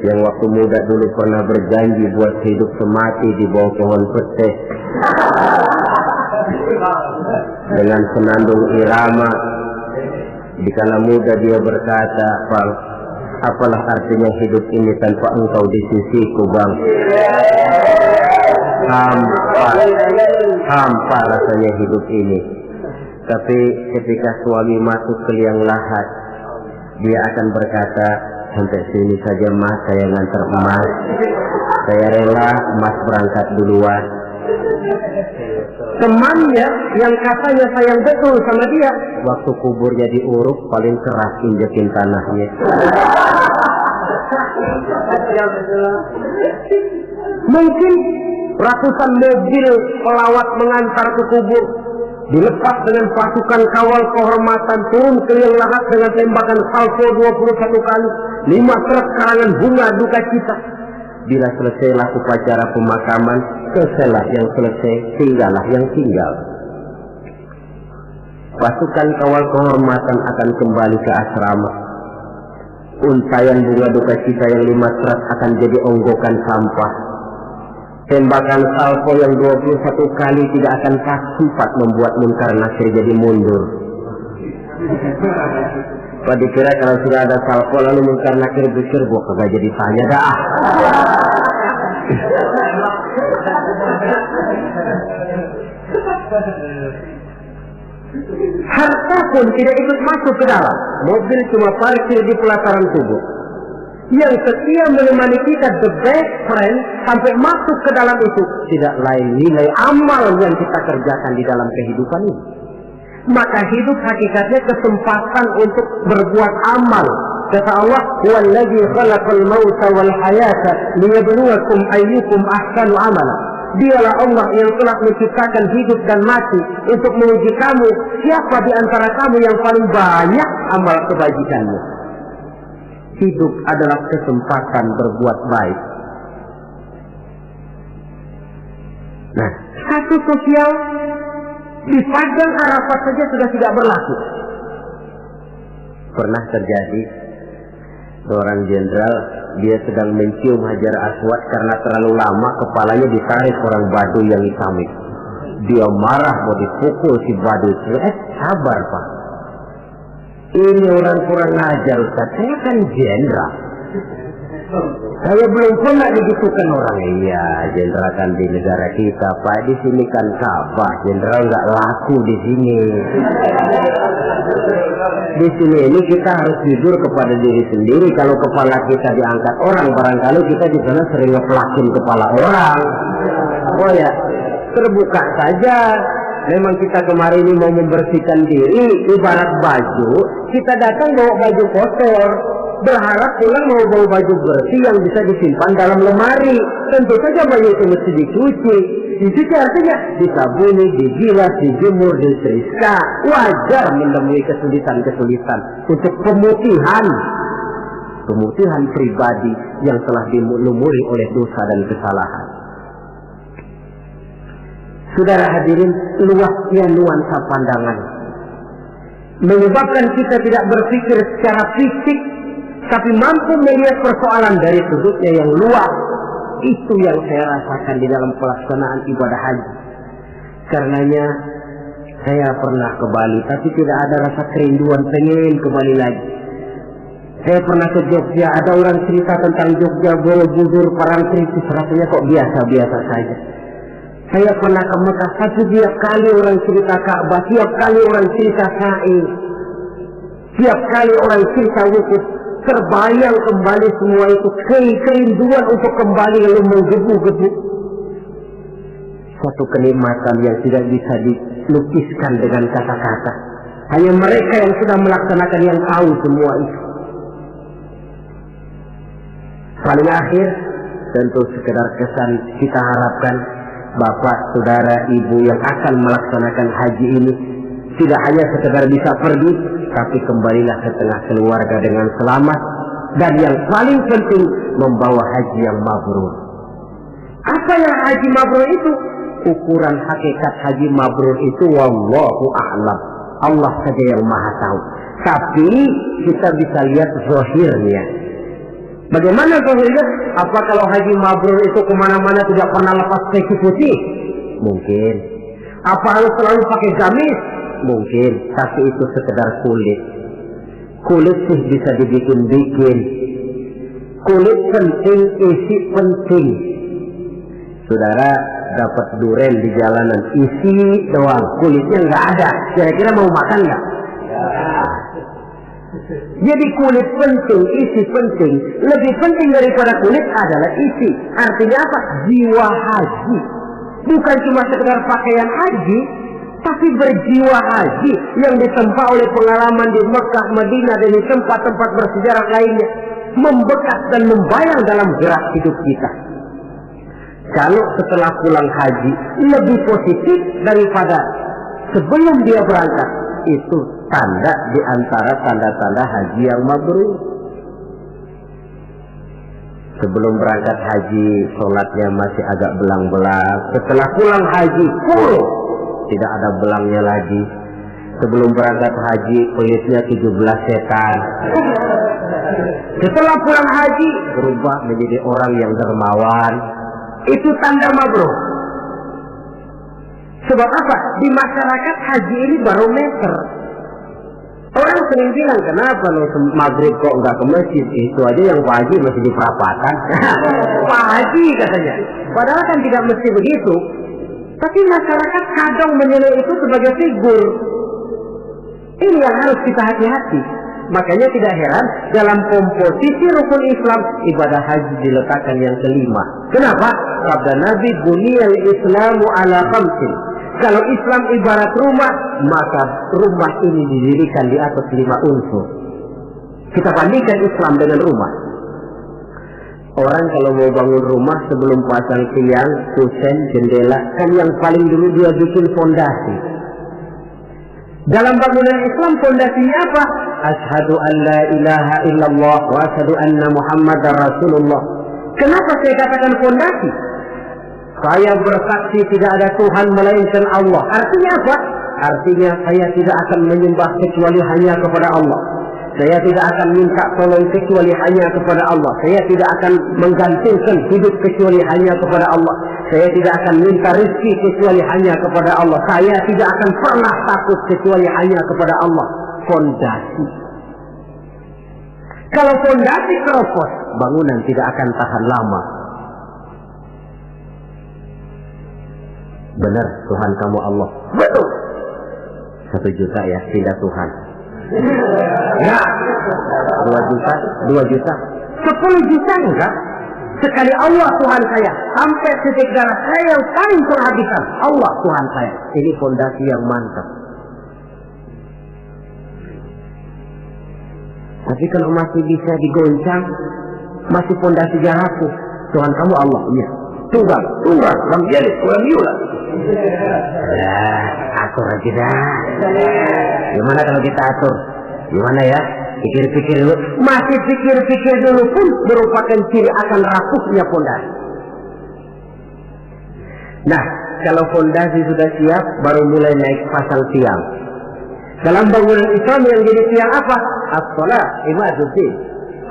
yang waktu muda dulu pernah berjanji buat hidup semati di bawah pohon pete dengan senandung irama. Dikala muda dia berkata, "Bang, apalah artinya hidup ini tanpa engkau di sisiku, Bang? Hampa rasanya hidup ini." Tapi ketika suami masuk ke liang lahat, dia akan berkata, "Sampai sini saja Mas, saya ngantar emas. Saya rela Mas berangkat duluan." Temannya yang katanya sayang betul sama dia, waktu kuburnya diuruk paling keras injekin tanahnya. Mungkin ratusan mobil pelawat mengantar ke kubur, dilepas dengan pasukan kawal kehormatan, turun ke liang lahat dengan tembakan salvo 21 kali, 5 truk karangan bunga duka cita. Bila selesailah upacara pemakaman, selesailah yang selesai, tinggallah yang tinggal. Pasukan kawal kehormatan akan kembali ke asrama. Untayan bunga duka cita yang 5 truk akan jadi onggokan sampah. Tembakan salvo yang 21 kali tidak akan sempat membuat Munkar Nakir jadi mundur. Pada dikira kalau sudah ada salvo lalu Munkar Nakir pikir, gua kagak jadi tanya dah. Harta pun tidak ikut masuk ke dalam. Mobil cuma parkir di pelataran kubur. Yang setia menemani kita, the best friend, sampai masuk ke dalam itu tidak lain nilai amal yang kita kerjakan di dalam kehidupan ini. Maka hidup hakikatnya kesempatan untuk berbuat amal. Kata Allah, "Wallazi khalaqal mauta wal hayata liyabluwakum ayyukum ahsanu amala." Dialah Allah yang telah menciptakan hidup dan mati untuk menguji kamu, siapa di antara kamu yang paling banyak amal kebajikannya. Hidup adalah kesempatan berbuat baik. Nah, status sosial Di padang Arafat saja sudah tidak berlaku. Pernah terjadi seorang jenderal, dia sedang mencium Hajar Aswad karena terlalu lama kepalanya ditarik orang Baduy yang hitam itu. Dia marah mau dipukul si Baduy. Sabar Pak, ini orang kurang ajar Ustaz, saya kan jenderal, saya belum pernah digitukan orang. Iya, jenderal kan di negara kita Pak, di sini kan Ka'bah, jenderal nggak laku di sini. Di sini ini kita harus jujur kepada diri sendiri. Kalau kepala kita diangkat orang, barangkali kita di sana sering ngepelakin kepala orang. Oh ya, terbuka saja. Memang kita kemarin ini mau membersihkan diri, ibarat baju, kita datang bawa baju kotor, berharap pulang mau bawa baju bersih yang bisa disimpan dalam lemari. Tentu saja baju itu mesti dicuci. Dicuci artinya disabuni, digilas, dijemur, disetrika. Wajar menemui kesulitan-kesulitan untuk pemutihan pribadi yang telah dilumuri oleh dosa dan kesalahan. Saudara hadirin, luasnya nuansa pandangan menyebabkan kita tidak berpikir secara fisik, tapi mampu melihat persoalan dari sudutnya yang luas. Itu yang saya rasakan di dalam pelaksanaan ibadah haji. Karenanya saya pernah ke Bali, tapi tidak ada rasa kerinduan pengen ke Bali lagi. Saya pernah ke Jogja, ada orang cerita tentang Jogja, Borobudur, Parangtritis, rasanya kok biasa-biasa saja. Saya pernah ke Mekah, tapi tiap kali orang cerita Ka'bah, tiap kali orang cerita Sa'i, tiap kali orang cerita wukuf, terbayang kembali semua itu, kerinduan untuk kembali lalu menggebu-gebu. Suatu kenikmatan yang tidak bisa dilukiskan dengan kata-kata. Hanya mereka yang sudah melaksanakan yang tahu semua itu. Paling akhir, tentu sekedar kesan kita harapkan Bapak, Saudara, Ibu yang akan melaksanakan haji ini tidak hanya sekedar bisa pergi, tapi kembalilah ke tengah keluarga dengan selamat, dan yang paling penting membawa haji yang mabrur. Apa yang haji mabrur itu? Ukuran hakikat haji mabrur itu wallahu a'lam, Allah saja yang maha tahu. Tapi kita bisa lihat zahirnya. Bagaimana zahirnya? Apa kalau haji mabrur itu kemana-mana tidak pernah lepas peci putih? Mungkin. Apa harus selalu pakai gamis? Mungkin. Tapi itu sekedar kulit. Kulit sih bisa dibikin-bikin. Kulit penting, isi penting. Saudara dapat duren di jalanan, isi doang, kulitnya nggak ada. Kira-kira mau makan nggak? Jadi kulit penting, isi penting. Lebih penting daripada kulit adalah isi. Artinya apa? Jiwa haji. Bukan cuma sekedar pakaian haji, tapi berjiwa haji yang ditempa oleh pengalaman di Mekah, Madinah, dan di tempat-tempat bersejarah lainnya. Membekas dan membayang dalam gerak hidup kita. Kalau setelah pulang haji lebih positif daripada sebelum dia berangkat, itu tanda di antara tanda-tanda haji yang mabrur. Sebelum berangkat haji, sholatnya masih agak belang-belang. Setelah pulang haji, full, tidak ada belangnya lagi. Sebelum berangkat haji, kulitnya 17 setan. Setelah pulang haji, berubah menjadi orang yang dermawan. Itu tanda mabrur. Sebab apa? Di masyarakat haji ini barometer. Orang sering bilang, kenapa lo maghrib kok nggak ke masjid? Itu aja yang Pak Haji masih di perapatan. Pak Haji katanya. Padahal kan tidak mesti begitu. Tapi masyarakat kadang menilai itu sebagai figur. Ini yang harus kita hati-hati. Makanya tidak heran dalam komposisi rukun Islam, ibadah haji diletakkan yang kelima. Kenapa? Sabda Nabi, buniyal Islamu ala khamsin. Kalau Islam ibarat rumah, maka rumah ini didirikan di atas 5 unsur. Kita bandingkan Islam dengan rumah. Orang kalau mau bangun rumah sebelum pasang tiang, kusen, jendela, kan yang paling dulu dia bikin fondasi. Dalam bangunan Islam fondasinya apa? Asyhadu an la ilaha illallah wa asyhadu anna Muhammadar Rasulullah. Kenapa saya katakan fondasi? Saya bersaksi tidak ada Tuhan melainkan Allah. Artinya apa? Artinya saya tidak akan menyembah kecuali hanya kepada Allah. Saya tidak akan minta tolong kecuali hanya kepada Allah. Saya tidak akan menggantungkan hidup kecuali hanya kepada Allah. Saya tidak akan minta rezeki kecuali hanya kepada Allah. Saya tidak akan pernah takut kecuali hanya kepada Allah. Fondasi. Kalau fondasi keropos, bangunan tidak akan tahan lama. Benar, Tuhan kamu Allah. Betul. 1 juta ya, tidak Tuhan. Ya, 2 juta, 2 juta, 10 juta enggak. Sekali Allah Tuhan saya, sampai titik darah saya yang paling terhabiskan, Allah Tuhan saya. Ini fondasi yang mantap. Tapi kalau masih bisa digoncang, masih fondasi rapuh, Tuhan kamu Allah. Iya. Tunggal, lam yalid, lam yulad. Ya, atur aja dah. Gimana kalau kita atur? Gimana ya? Pikir-pikir dulu. Masih pikir-pikir dulu pun merupakan ciri akan rapuhnya fondasi. Nah, kalau fondasi sudah siap, baru mulai naik pasang tiang. Dalam bangunan Islam yang jadi tiang apa? As-salat, imaduddin.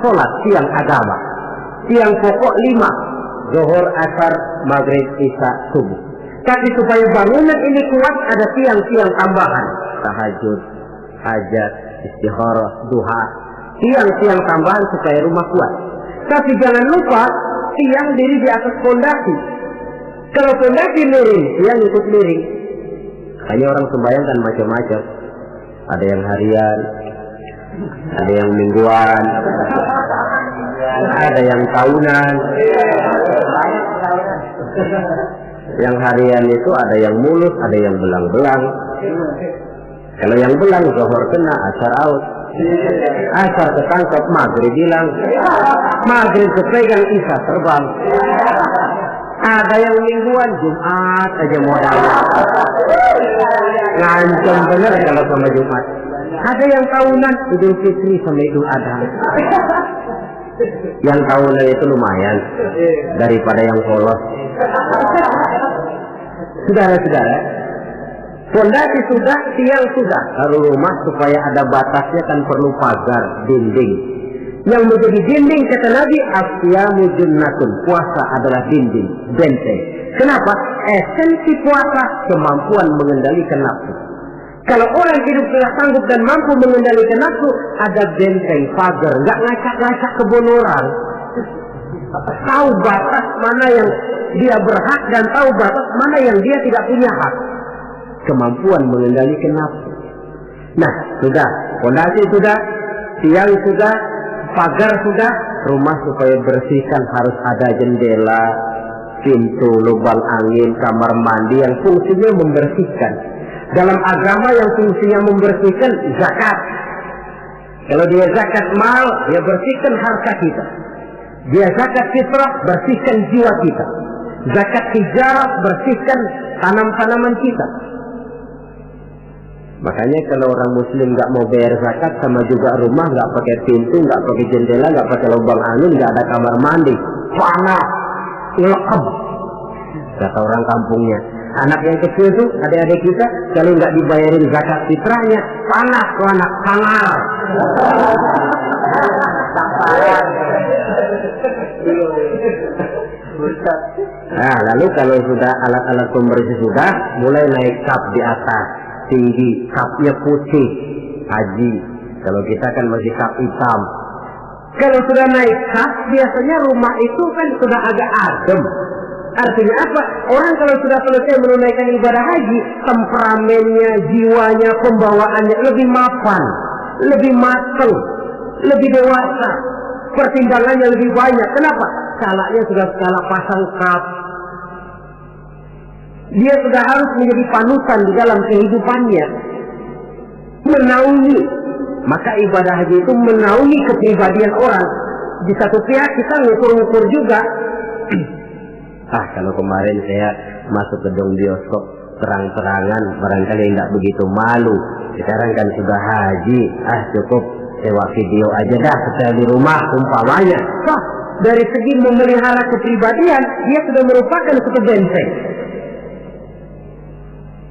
Salat, tiang agama. Tiang pokok 5. Zuhur, asar, maghrib, isya, subuh. Tapi supaya bangunan ini kuat, ada tiang-tiang tambahan. Tahajud, hajat, istikharah, duha. Tiang-tiang tambahan supaya rumah kuat. Tapi jangan lupa, tiang diri di atas fondasi. Kalau fondasi miring, tiang ikut miring. Hanya orang sembahyang kan macam-macam. Ada yang harian, ada yang mingguan, ada yang tahunan. Yang harian itu ada yang mulus, ada yang belang-belang. Kalau yang belang, zuhur kena, asar out. Asar ketangkap, maghrib hilang. Maghrib kepegang, isya terbang. Ada yang mingguan, Jumat aja modal. Ngancam bener kalau sama Jumat. Ada yang tahunan, Idul Fitri sama Idul Adha. Yang tahunan itu lumayan daripada yang polos. Saudara-saudara, fondasi sudah, tiang sudah. Lalu rumah supaya ada batasnya kan perlu pagar, dinding. Yang menjadi dinding kata Nabi, asyamu junnatun. Puasa adalah dinding, benteng. Kenapa? Esensi puasa kemampuan mengendalikan nafsu. Kalau orang hidup sudah sanggup dan mampu mengendalikan nafsu, ada benteng, pagar, nggak ngacak-ngacak kebun orang. Tahu batas mana yang dia berhak dan tahu batas mana yang dia tidak punya hak. Kemampuan mengendalikan nafsu. Nah, sudah, fondasi sudah, tiang sudah, pagar sudah, rumah supaya bersihkan harus ada jendela, pintu, lubang angin, kamar mandi yang fungsinya membersihkan. Dalam agama yang fungsinya membersihkan zakat. Kalau dia zakat mal, dia bersihkan harta kita. Dia zakat fitrah, bersihkan jiwa kita. Zakat tijarah, bersihkan tanam-tanaman kita. Makanya kalau orang muslim nggak mau bayar zakat, sama juga rumah nggak pakai pintu, nggak pakai jendela, nggak pakai lubang angin, nggak ada kamar mandi, panas, ilqab, kata orang kampungnya. Anak yang kecil tuh, adik-adik kita, kalau nggak dibayarin zakat fitrahnya, panas tuh anak, sangar. Nah, lalu kalau sudah alat-alat pembersih sudah, mulai naik kap di atas, tinggi, kapnya putih, haji. Kalau kita kan masih kap hitam. Kalau sudah naik kap, biasanya rumah itu kan sudah agak adem. Artinya apa? Orang kalau sudah selesai menunaikan ibadah haji, temperamennya, jiwanya, pembawaannya lebih mapan, lebih matang, lebih dewasa, pertimbangannya lebih banyak. Kenapa? Skalanya sudah skala pasang kap. Dia sudah harus menjadi panutan di dalam kehidupannya, menaungi. Maka ibadah haji itu menaungi kepribadian orang. Di satu pihak kita ngukur-ngukur juga. Kalau kemarin saya masuk gedung bioskop terang-terangan, barangkali tidak begitu malu. Sekarang kan sudah haji, cukup sewa video aja dah, setelah di rumah umpamanya. dari segi memelihara kepribadian, dia sudah merupakan satu benteng.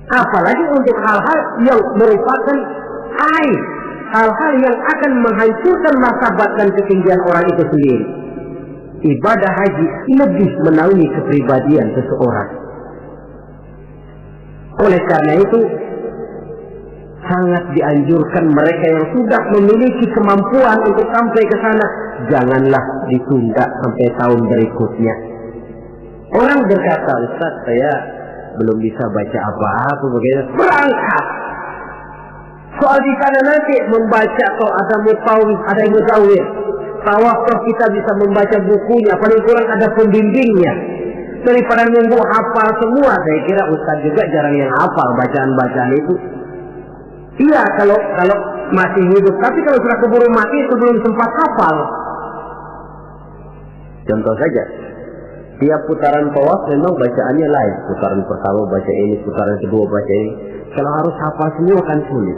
Apalagi untuk hal-hal yang merupakan aib, hal-hal yang akan menghancurkan martabat dan ketinggian orang itu sendiri. Ibadah haji lebih menaungi kepribadian seseorang. Oleh karena itu, sangat dianjurkan mereka yang sudah memiliki kemampuan untuk sampai ke sana, janganlah ditunda sampai tahun berikutnya. Orang berkata, Ustaz, saya belum bisa baca apa-apa, bagaimana? Berangkat. Soal di sana nanti membaca atau ada mutawif. Tawaf kita bisa membaca bukunya, paling kurang ada pembimbingnya. Daripada nunggu hafal semua, saya kira Ustaz juga jarang yang hafal bacaan-bacaan itu. Iya, kalau masih hidup, tapi kalau sudah keburu mati itu belum sempat hafal. Contoh saja, tiap putaran tawaf memang bacaannya lain. Putaran pertama baca ini, putaran kedua baca ini. Kalau harus hafal semua kan sulit.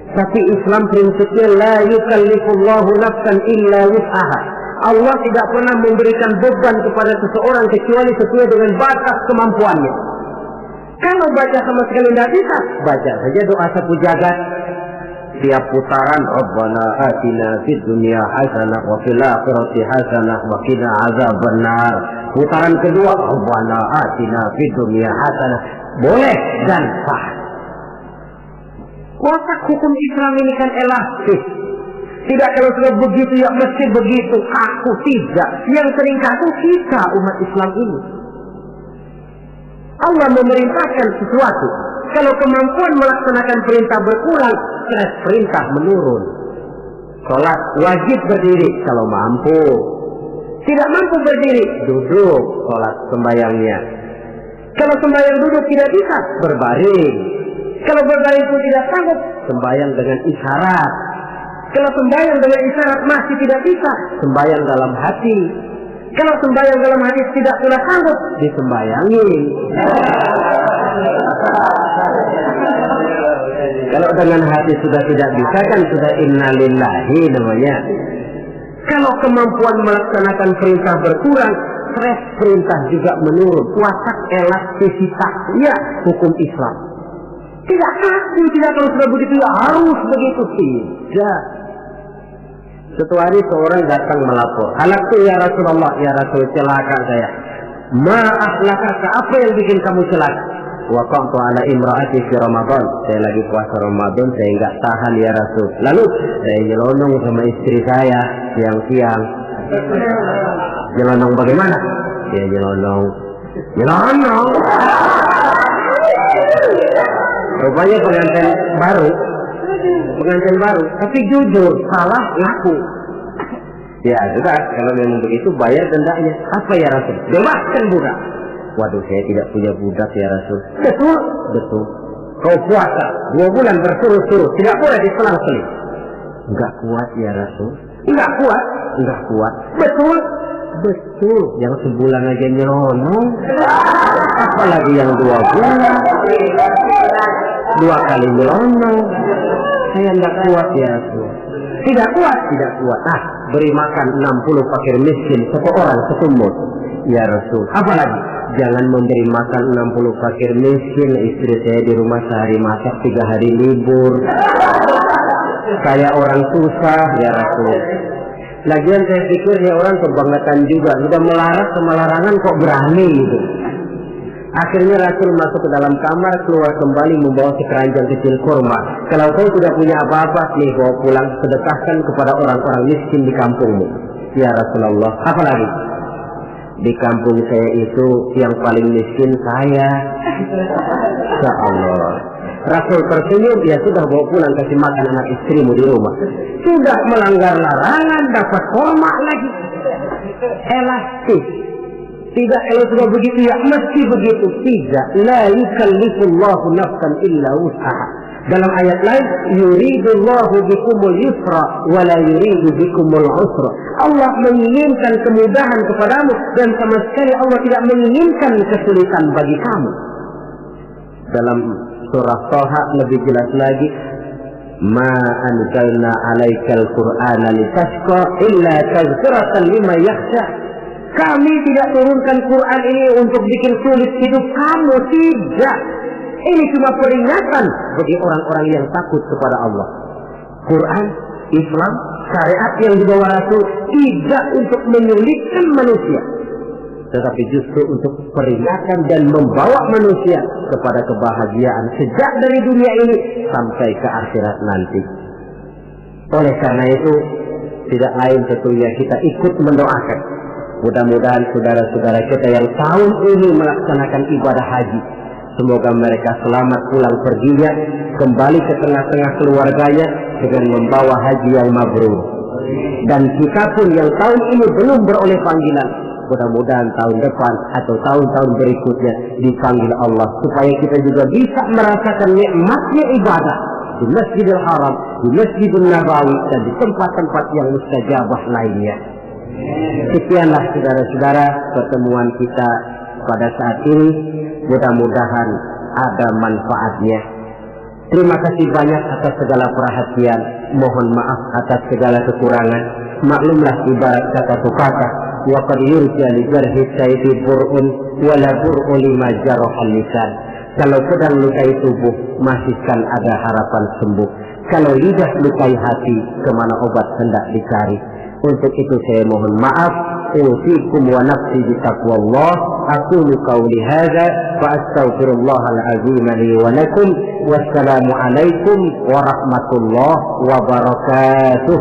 Tapi Islam prinsipnya la yukallifullahu nafsan illa wus'aha. Allah tidak pernah memberikan beban kepada seseorang kecuali sesuai dengan batas kemampuannya. Kalau baca sama sekali tidak bisa, baca saja doa sapu jagat. Tiap putaran, Rabbana atina fid dunya hasanah wa fil akhirati hasanah wa qina azabannar. Putaran kedua, Rabbana atina fid dunya hasanah. Boleh dan sah. Watak hukum Islam ini kan elastis. Tidak kalau sudah begitu ya mesti begitu. Kaku tidak. Yang sering kaku kita umat Islam ini. Allah memerintahkan sesuatu. Kalau kemampuan melaksanakan perintah berkurang, stres perintah menurun. Sholat wajib berdiri kalau mampu. Tidak mampu berdiri, duduk sholat sembahyangnya. Kalau sembahyang duduk tidak bisa, berbaring. Kalau berbaring pun tidak sanggup, sembahyang dengan isyarat. Kalau sembahyang dengan isyarat masih tidak bisa, sembahyang dalam hati. Kalau sembahyang dalam hati tidak sudah sanggup, disembahyangin. Kalau dengan hati sudah tidak bisa kan sudah innalillahi namanya. Kalau kemampuan melaksanakan perintah berkurang, stres perintah juga menurun. Watak elastisitasnya hukum Islam. Tidak kaku, tidak kalau sudah begitu ya harus begitu, tidak. Suatu hari seorang datang melapor, halaktu ya Rasulullah, ya Rasul, celaka saya. Ma ahlakaka, apa yang bikin kamu celaka? Waqa'tu ala imra'ati fi Ramadan. Saya lagi puasa Ramadan, saya enggak tahan ya Rasul. Lalu saya nyelonong sama istri saya siang-siang. Nyelonong bagaimana? Ya nyelonong. Rupanya pengantin baru, tapi jujur, salah ngaku. Ya sudah, kalau memang begitu bayar dendanya. Apa ya Rasul? Bebaskan budak. Waduh, saya tidak punya budak ya Rasul. Betul. Kau puasa 2 bulan berturut-turut, tidak boleh diselang-seling. Enggak kuat ya Rasul. Enggak kuat. Betul. Yang sebulan aja nyelonong, apalagi yang 2 bulan, 2 kali nyelonong. Saya enggak kuat ya Rasul. Tidak kuat. Beri makan 60 fakir miskin, 1 orang 1 mut. Ya Rasul. Apalagi jangan memberi makan 60 fakir miskin. Istri saya di rumah sehari masak, 3 hari libur. Saya orang susah ya Rasul. Lagian saya pikir ya orang kebangetan juga. Sudah melarang sama larangan kok berani gitu. Akhirnya Rasul masuk ke dalam kamar, keluar kembali membawa sekeranjang kecil kurma. Kalau kau tidak punya apa-apa, nih bawa pulang, sedekahkan kepada orang-orang miskin di kampungmu. Ya Rasulullah, apa lagi? Di kampung saya itu yang paling miskin saya. Ya Allah. Rasul tersenyum, ya sudah bawa pulang, kasih makan anak istrimu di rumah. Sudah melanggar larangan, dapat kurma lagi. Elastis. Tidak, kalau sudah begitu ya mesti begitu. Tidak. La yukallifullahu nafsan illa wus'aha. Dalam ayat lain, yuridullahu bikumul yusra wa la yuridu bikumul usra. Allah menginginkan kemudahan kepadamu dan sama sekali Allah tidak menginginkan kesulitan bagi kamu. Dalam surah Thaha lebih jelas lagi, ma anzalna 'alaikal qur'ana litashqa illa tadhkiratan liman yakhsha. Kami tidak turunkan Quran ini untuk bikin sulit hidup kamu, tidak. Ini cuma peringatan bagi orang-orang yang takut kepada Allah. Quran, Islam, syariat yang dibawa Rasul tidak untuk menyulitkan manusia, tetapi justru untuk peringatan dan membawa manusia kepada kebahagiaan sejak dari dunia ini sampai ke akhirat nanti. Oleh karena itu, tidak lain tentunya kita ikut mendoakan. Mudah-mudahan saudara-saudara kita yang tahun ini melaksanakan ibadah haji, semoga mereka selamat pulang perginya, kembali ke tengah-tengah keluarganya dengan membawa haji yang mabrur. Dan kita pun yang tahun ini belum beroleh panggilan, mudah-mudahan tahun depan atau tahun-tahun berikutnya dipanggil Allah, supaya kita juga bisa merasakan nikmatnya ibadah di Masjidil Haram, di Masjidil Nabawi, dan di tempat-tempat yang mustajabah lainnya. Sekianlah saudara-saudara pertemuan kita pada saat ini. Mudah-mudahan ada manfaatnya. Terima kasih banyak atas segala perhatian. Mohon maaf atas segala kekurangan. Maklumlah ibarat kata pepatah, wa qad yurja li jarhi sayfi bur'un wa la bur'u lima jarahal lisan. Kalau pedang lukai tubuh, masihkan ada harapan sembuh. Kalau lidah lukai hati, kemana obat hendak dicari. Untuk itu saya mohon maaf. Usikum wa nafsi bitaqwallah. Aqulu qawli hadza wa astaghfirullahal azim li wa lakum. Wassalamu alaikum warahmatullahi wabarakatuh.